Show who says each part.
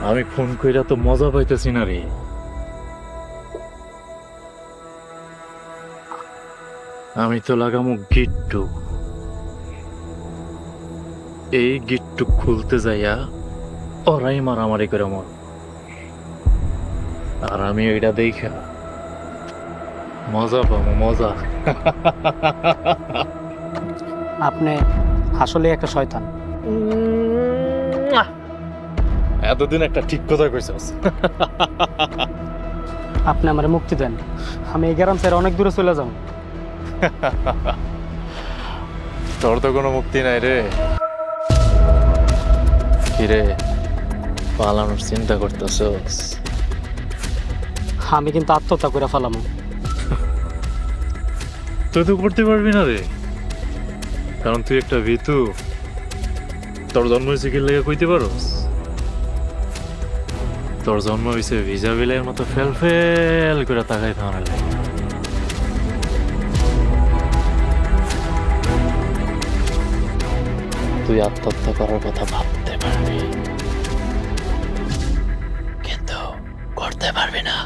Speaker 1: আমি ফোন কইরা তো মজা পাইতেছি না রে। আমি তো লাগামো গিট্টু। এই গিট্টু খুলতে যাইয়া ওরাই মারামারি করে মর, আর আমি ওইটা দেখা মজা পাবো, মজা।
Speaker 2: আপনি আসলে একটা শয়তান।
Speaker 1: এতদিন একটা ঠিক কথা কইছস।
Speaker 2: আপনি আমারে মুক্তি দেন, আমি এই গ্রাম ছেড়ে অনেক দূরে চলে যাব।
Speaker 1: তোর তো কোনো মুক্তি নাই রে। কিরে, পালানোর চিন্তা করতেছস?
Speaker 2: আমি কিন্তু আত্মহত্যা করে ফেলাম।
Speaker 1: তুই তো করতে পারবি না রে, কারণ তুই একটা ভিতু। তোর জন্ম হয়েছে কি লেগে কইতে পারোস? তোর জন্ম হয়েছে ভিজা বিলের মতো ফেল ফেল করে তাকাই থামার লাগে। তুই আত্মহত্যা করার কথা ভাবতে পারবি, কিন্তু করতে পারবি না।